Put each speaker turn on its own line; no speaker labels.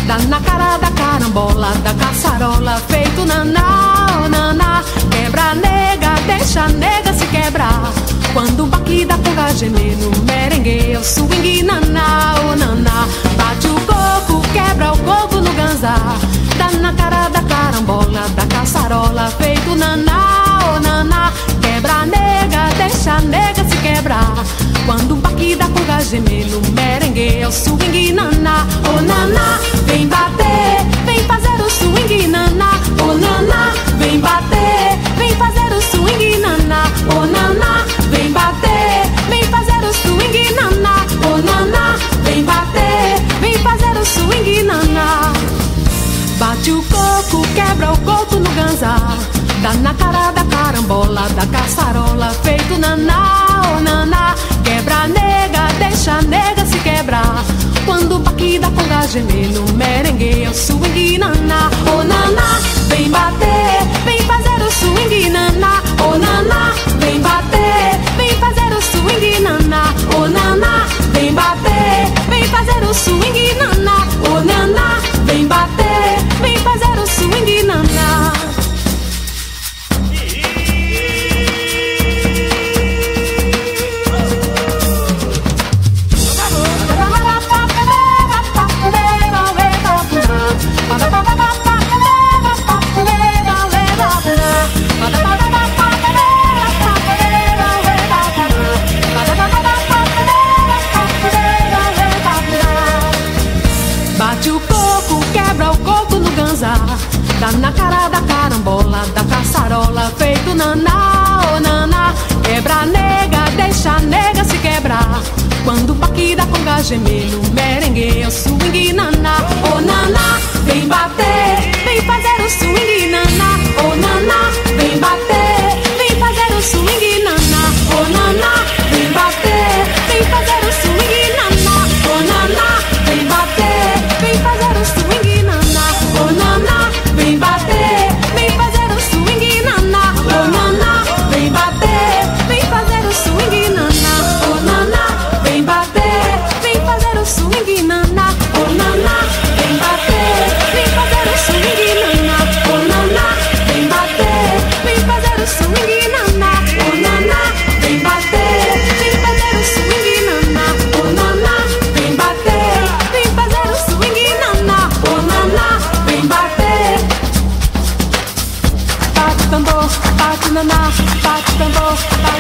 Dá na cara da carambola, da caçarola, feito naná, oh naná. Quebra nega, deixa a nega se quebrar. Quando o baque da conga gemer no merengue, o swing naná, oh naná. Bate o coco, quebra o coco no ganzá. Dá na cara da carambola, da caçarola, feito naná, oh naná. Quebra nega, deixa a nega se quebrar. Quando o baque da conga gemer no merengue, o swing naná, oh naná. Vem bater, vem fazer o swing naná, oh naná. Vem bater, vem fazer o swing naná, oh naná. Vem bater, vem fazer o swing naná, oh naná. Vem bater, vem fazer o swing naná. Bate o coco, quebra o coco no ganzá. Dá na cara da carambola, da caçarola, feito naná, oh naná. Quebra a nega, deixa a nega se quebrar. Quando o baque da conga gemer no merengue, é o swing naná, oh naná. Vem bater, vem fazer o swing naná, oh naná. Vem bater, vem fazer o swing naná, oh naná. Vem bater, vem fazer o swing naná, oh naná. Vem bater, vem fazer o swing naná. Bate o coco, quebra o coco no ganzá. Dá na cara da carambola, da caçarola, feito naná, oh naná. Quebra a nega, deixa a nega se quebrar. Quando o baque da conga gemer no merengue, é o swing naná, oh naná. Vem bater, vem fazer o swing naná, oh naná. Vem bater, vem fazer o swing naná, oh naná. Vem bater, vem fazer o swing naná, oh naná. Vem bater, vem fazer o swing naná, oh naná. Vem bater, vem fazer o swing naná, oh naná. Vem bater, vem fazer o swing naná, oh naná. Vem bater, vem fazer o swing naná, oh naná. Vem bater, vem fazer o swing naná, oh naná. Vem bater, vem fazer o swing naná, oh naná. Vem bater, vem fazer o swing naná, oh naná. Vem bater, vem fazer o swing naná, oh naná. Vem bater. Bate tambor, bate naná, bate tambor, bate